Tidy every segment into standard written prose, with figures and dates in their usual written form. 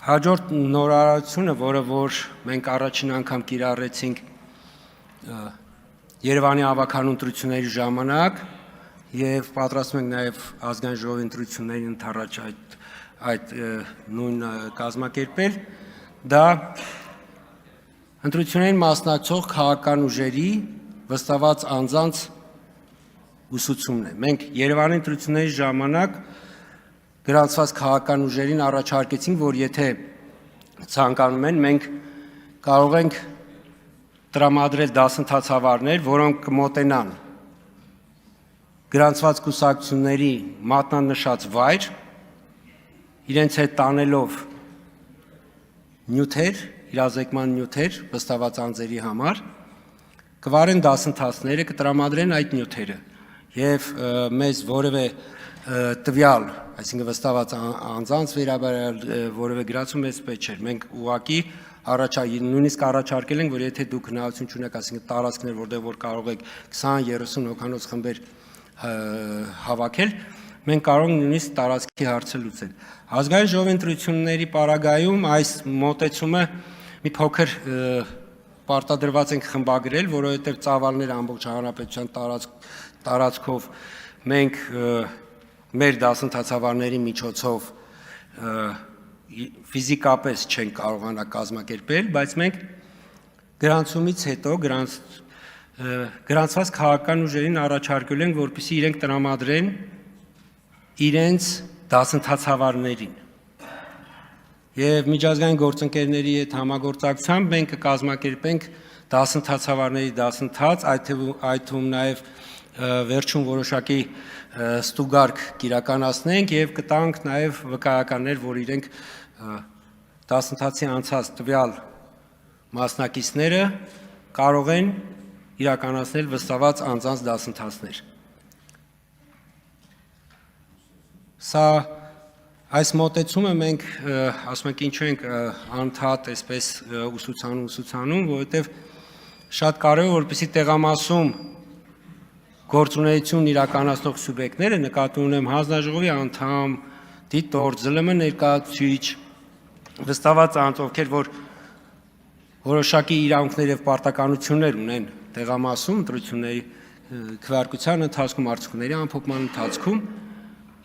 Հաջորդ նորարարությունը, որը որ մենք առաջին անգամ կիրառեցինք Երևանի ավականու ընտրությունների ժամանակ եւ պատրաստում ենք նաեւ ազգային ժողովի ընտրությունների ընթառաջ այդ նույն կազմակերպել, դա ընտրություններին մասնակցող քաղաքական ուժերի վստահված անձանց ուսուցումն է։ Մենք Երևանի ընտրությունների ժամանակ գրանցված քաղաքական ուժերին առաջարկեցինք, որ եթե ցանկանում են, մենք կարող ենք տրամադրել դասընթացավարներ, որոնք կմոտենան գրանցված կուսակցությունների մատնանշած վայր, իրենց հետ տանելով նյութեր, իրազեկման նյութեր վստահված անձերի համար, կվարեն դասընթացները, կտրամադրեն այդ նյութերը եւ մեզ որևէ տվյալ, այսինքն վստահված անձանց վերաբերյալ որևէ գրացում մեզ պետք չէր։ Մենք ուղղակի նույնիսկ առաջարկել ենք, որ եթե դուք հնարավորություն չունեք, այսինքն տարածքներ, որտեղ որ կարող եք 20-30 հոգանոց խմբեր հավաքել, մենք կարող ենք նույնիսկ տարածքի հարցը լուծել։ Ազգային ժողովի ընտրությունների պարագայում այս մոտեցումը մի փոքր պարտադրված ենք խմբագրել, որովհետև ծավալները ամբողջ հանրապետության տարածքով մենք մեր դասընթացավարների միջոցով ֆիզիկապես չենք կարողանա կազմակերպել, բայց մենք գրանցումից հետո գրանցված քաղաքական ուժերին առաջարկել ենք, որպեսզի իրենք տրամադրեն իրենց դասընթացավարներին։ Եվ միջազգային գործընկերների հետ համագործակցությամբ մենք կկազմակերպենք դասընթացավարների դասընթաց, այդ թվում նաև վերջում որոշակի ստուգարք կիրականացնենք եւ կտանք նաեւ վկայականներ, որ իրենք դասընթացի անցած տվյալ մասնակիցները կարող են իրականացնել վստահված անձանց դասընթացներ։ Սա այս մոտեցումը մենք ասում ենք ինչու ենք անդադ այսպես ուսուցանում, որովհետեւ շատ կարեւոր է, որպեսզի տեղամասում գործունեություն իրականացնող սուբյեկտները, նկատի ունեմ հանձնաժողովի անդամ, դիտորդ, ԶԼՄ ներկայացուցիչ, վստահված անձ, ովքեր որ որոշակի իրավունքներ եւ պարտականություններ ունեն տեղամասում ընտրությունների քվեարկության ընթացքում, արդյունքների ամփոփման ընթացքում,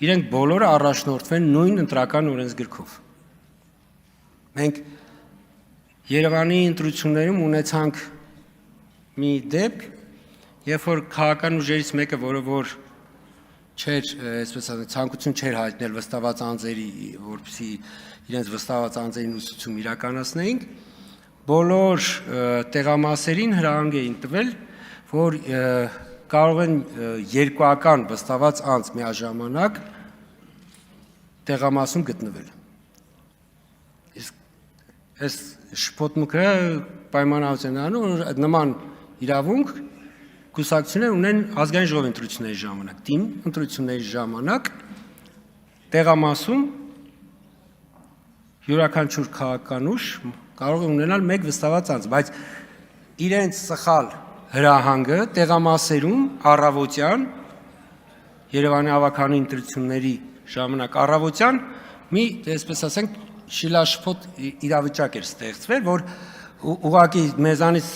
իրենք բոլորը առաջնորդվեն նույն ընտրական օրենսգրքով։ Մենք Երևանի ընտրություններում ունեցանք մի դեպք, երբ որ քաղաքական ուժերից մեկը, որը որ չէր, այսպես ասած, ցանկություն չէր հայտնել վստահված անձերի, որպեսզի իրենց վստահված անձերին ուսուցում իրականացնեին, բոլոր տեղամասերին հրահանգ էին տվել, որ կարող են երկուական վստահված անձ միաժամանակ տեղամասում գտնվել։ Իսկ այս շփոթմունքը պայմանավորված է անում, որ նման իրավունք կուսակցություններ ունեն ազգային ժողովի ընտրությունների ժամանակ, թիմ ընտրությունների ժամանակ տեղամասում յուրաքանչյուր քաղաքական ուժ կարող է ունենալ մեկ վստահված անձ, բայց իրենց սխալ հրահանգը տեղամասերում առավոտյան Երևանի ավականու ընտրությունների ժամանակ առավոտյան մի, այսպես ասենք, շիլաշփոթ իրավիճակ էր ստեղծվել, որ ուղղակի մեզանից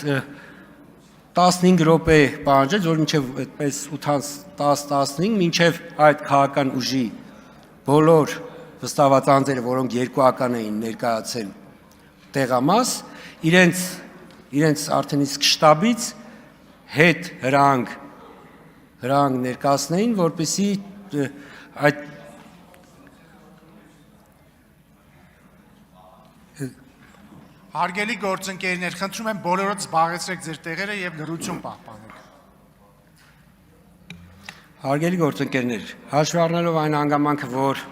15 րոպե պահանջեց, որ մինչև այդպես 8:10-15 մինչև այդ քաղաքական ուժի բոլոր վստահված անձերը, որոնք երկուական էին ներկայացել տեղամաս, իրենց արդեն իսկ շտաբից հետ հրահանգ ներկայացնեին, որպեսզի այդ Հարգելի գործընկերներ, խնդրում եմ բոլորդ զբաղեցրեք ձեր տեղերը եւ լռություն պահպանեք։ Հարգելի գործընկերներ, հաշվի առնելով այն հանգամանքը, որ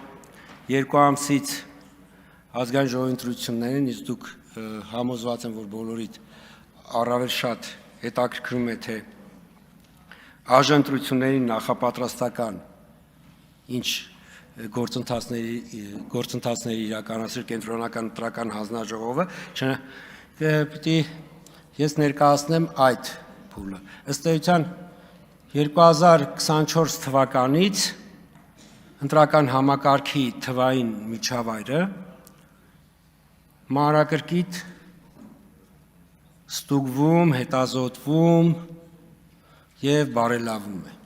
2 ամսից ազգային ժողովի ընտրություններն են, իսկ դուք համոզված եմ, որ բոլորիդ առավել շատ հետաքրքրում է, թե ԱԺ-ընտրությունների նախապատրաստական ինչ գործընթացների իրականացրել կենտրոնական ընտրական հանձնաժողովը, պիտի ես ներկայացնեմ այդ փուլը։ Ըստ էության 2024 թվականից ընտրական համակարգի թվային միջավայրը մանրակրկիտ ստուգվում, հետազոտվում եւ բարելավում է։